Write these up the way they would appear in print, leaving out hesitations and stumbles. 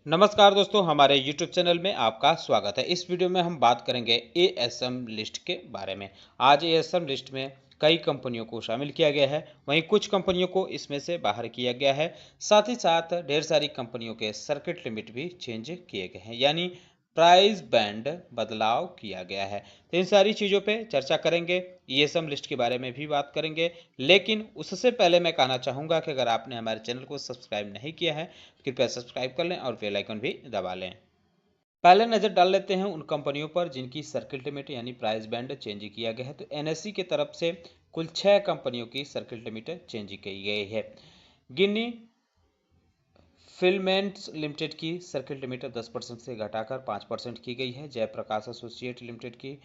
नमस्कार दोस्तों, हमारे YouTube चैनल में आपका स्वागत है। इस वीडियो में हम बात करेंगे एएसएम लिस्ट के बारे में। आज एएसएम लिस्ट में कई कंपनियों को शामिल किया गया है, वहीं कुछ कंपनियों को इसमें से बाहर किया गया है। साथ ही साथ ढेर सारी कंपनियों के सर्किट लिमिट भी चेंज किए गए हैं, यानी प्राइस बैंड बदलाव किया गया है। तो इन सारी चीज़ों पे चर्चा करेंगे, एएसएम लिस्ट के बारे में भी बात करेंगे। लेकिन उससे पहले मैं कहना चाहूँगा कि अगर आपने हमारे चैनल को सब्सक्राइब नहीं किया है, कृपया सब्सक्राइब कर लें और बेल आइकन भी दबा लें। पहले नज़र डाल लेते हैं उन कंपनियों पर जिनकी सर्किट लिमिट यानी प्राइस बैंड चेंज किया गया है। तो एनएससी की तरफ से कुल 6 कंपनियों की सर्किट लिमिट चेंज की गई है। गिनी फिलमेंट्स लिमिटेड की सर्किट लिमिट 10% से घटाकर 5% की गई है। जयप्रकाश एसोसिएट लिमिटेड की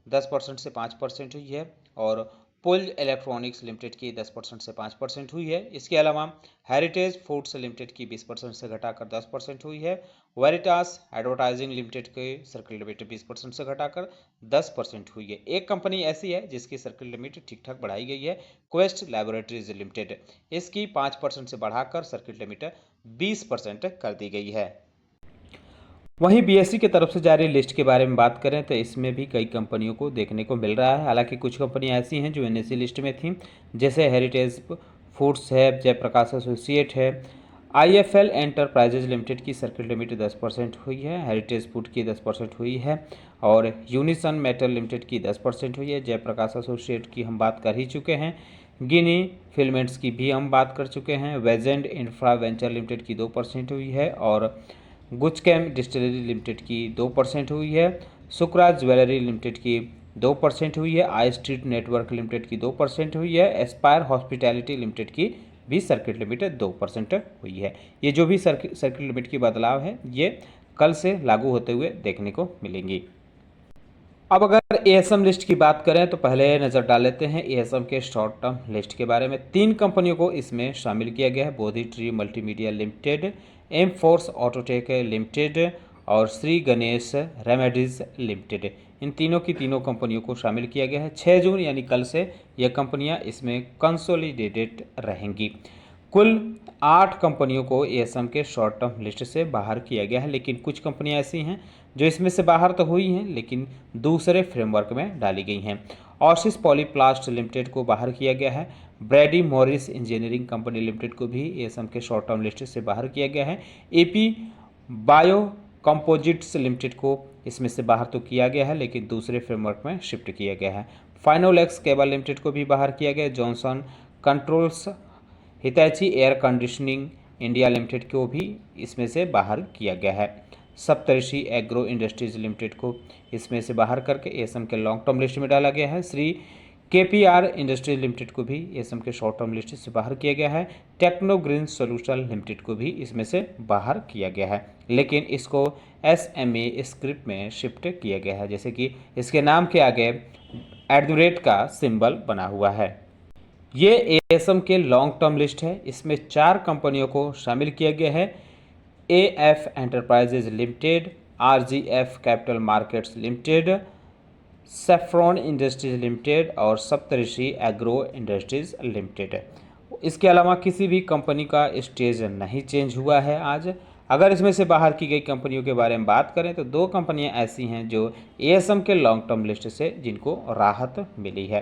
10% से 5% हुई है और पुल इलेक्ट्रॉनिक्स लिमिटेड की 10% से 5% हुई है। इसके अलावा हेरिटेज फूड्स लिमिटेड की 20% से घटाकर 10% हुई है। वेरिटास एडवर्टाइजिंग लिमिटेड की सर्किट लिमिट 20% से घटाकर 10% हुई है। एक कंपनी ऐसी है जिसकी सर्किट लिमिट ठीक ठाक बढ़ाई गई है, क्वेस्ट लैबोरेटरीज लिमिटेड। इसकी 5% से बढ़ाकर सर्किट लिमिट 20% कर दी गई है। वहीं बीएससी की तरफ से जारी लिस्ट के बारे में बात करें तो इसमें भी कई कंपनियों को देखने को मिल रहा है। हालांकि कुछ कंपनियां ऐसी हैं जो एनएससी लिस्ट में थीं, जैसे हेरिटेज फूड्स है, जयप्रकाश एसोसिएट है। आईएफएल एंटरप्राइजेज लिमिटेड की सर्किट लिमिट 10% हुई है, हेरिटेज फूड की 10% हुई है और यूनिसन मेटल लिमिटेड की 10% हुई है। जयप्रकाश एसोसिएट की हम बात कर ही चुके हैं। गिनी फिलमेंट्स की भी हम बात कर चुके हैं। वेजेंड इंफ्रा वेंचर लिमिटेड की 2% हुई है और गुचकैम डिस्टिलरी लिमिटेड की 2% हुई है। सुकराज ज्वेलरी लिमिटेड की 2% हुई है। आई स्ट्रीट नेटवर्क लिमिटेड की 2% हुई है। एस्पायर हॉस्पिटैलिटी लिमिटेड की भी सर्किट लिमिट 2% हुई है। ये जो भी सर्किट लिमिट की बदलाव है ये कल से लागू होते हुए देखने को मिलेंगी। अब अगर एएसएम लिस्ट की बात करें तो पहले नज़र डाल लेते हैं एएसएम के शॉर्ट टर्म लिस्ट के बारे में। 3 कंपनियों को इसमें शामिल किया गया है, Bodhi tree multimedia limited, M force autotech limited और श्री गणेश रेमेडीज लिमिटेड। इन तीनों कंपनियों को शामिल किया गया है। 6 जून यानी कल से ये कंपनियां इसमें कंसोलिडेटेड रहेंगी। कुल 8 कंपनियों को एएसएम के शॉर्ट टर्म लिस्ट से बाहर किया गया है, लेकिन कुछ कंपनियां ऐसी हैं जो इसमें से बाहर तो हुई हैं लेकिन दूसरे फ्रेमवर्क में डाली गई हैं। ऑसिस पॉलीप्लास्ट लिमिटेड को बाहर किया गया है। Brady Morris engineering company limited को भी एएसएम के शॉर्ट टर्म लिस्ट से बाहर किया गया है। एपी बायो कंपोजिट्स लिमिटेड को इसमें से बाहर तो किया गया है लेकिन दूसरे फ्रेमवर्क में शिफ्ट किया गया है। फाइनोलेक्स केबल लिमिटेड को भी बाहर किया गया। Johnson controls Hitachi air conditioning India limited को भी इसमें से बाहर किया गया है। सप्तऋषि एग्रो इंडस्ट्रीज लिमिटेड को इसमें से बाहर करके एएसएम के लॉन्ग टर्म लिस्ट में डाला गया है। श्री केपीआर इंडस्ट्रीज लिमिटेड को भी एएसएम के शॉर्ट टर्म लिस्ट से बाहर किया गया है। टेक्नो ग्रीन सोल्यूशन लिमिटेड को भी इसमें से बाहर किया गया है, लेकिन इसको एसएमए स्क्रिप्ट में शिफ्ट किया गया है, जैसे कि इसके नाम के आगे @ का सिंबल बना हुआ है। ये एएसएम के लॉन्ग टर्म लिस्ट है। इसमें 4 कंपनियों को शामिल किया गया है। AF enterprises limited, RGF capital markets limited, saffron industries limited और सप्तऋषि एग्रो इंडस्ट्रीज लिमिटेड। इसके अलावा किसी भी कंपनी का स्टेज नहीं चेंज हुआ है आज। अगर इसमें से बाहर की गई कंपनियों के बारे में बात करें तो 2 कंपनियां ऐसी हैं जो एएसएम के लॉन्ग टर्म लिस्ट से जिनको राहत मिली है।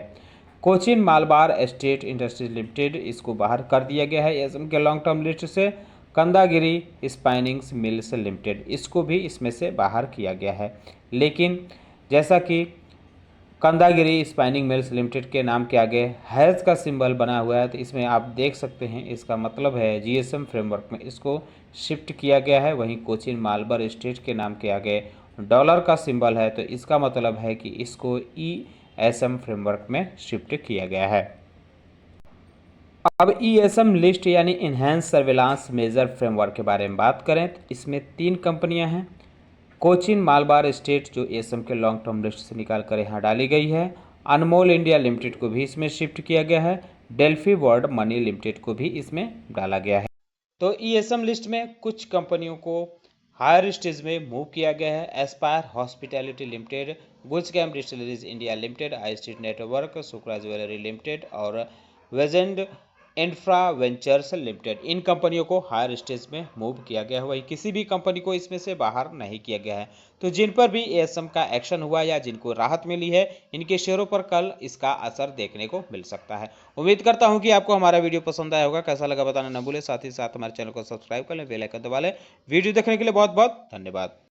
Cochin Malabar estate industries limited, इसको बाहर कर दिया गया है एएसएम के लॉन्ग टर्म लिस्ट से। कंदागिरी स्पाइनिंग्स मिल्स लिमिटेड, इसको भी इसमें से बाहर किया गया है, लेकिन जैसा कि कंदागिरी स्पाइनिंग मिल्स लिमिटेड के नाम के आगे हैज़ का सिंबल बना हुआ है, तो इसमें आप देख सकते हैं इसका मतलब है जीएसएम फ्रेमवर्क में इसको शिफ्ट किया गया है। वहीं कोचिन मालबार एस्टेट के नाम के आगे डॉलर का सिंबल है, तो इसका मतलब है कि इसको ईएसएम फ्रेमवर्क में शिफ्ट किया गया है। अब ईएसएम लिस्ट यानी इन्हेंस सर्विलांस मेजर फ्रेमवर्क के बारे में बात करें तो इसमें 3 कंपनियां हैं। कोचिन मालबार स्टेट जो एएसएम के लॉन्ग टर्म लिस्ट से निकाल कर यहाँ डाली गई है। अनमोल इंडिया लिमिटेड को भी इसमें शिफ्ट किया गया है। डेल्फी वर्ल्ड मनी लिमिटेड को भी इसमें डाला गया है। तो ईएसएम लिस्ट में कुछ कंपनियों को हायर स्टेज में मूव किया गया है। Aspire hospitality limited, Gujchem distilleries India limited, I street network, Sukra jewellery limited और वेजेंड इंफ्रा वेंचर्स लिमिटेड, इन कंपनियों को हायर स्टेज में मूव किया गया है, वही किसी भी कंपनी को इसमें से बाहर नहीं किया गया है। तो जिन पर भी एएसएम का एक्शन हुआ या जिनको राहत मिली है, इनके शेयरों पर कल इसका असर देखने को मिल सकता है। उम्मीद करता हूं कि आपको हमारा वीडियो पसंद आया होगा, कैसा लगा बताना न भूलें, साथ ही साथ हमारे चैनल को सब्सक्राइब कर लें, बेल आइकन दबा लें। वीडियो देखने के लिए बहुत बहुत धन्यवाद।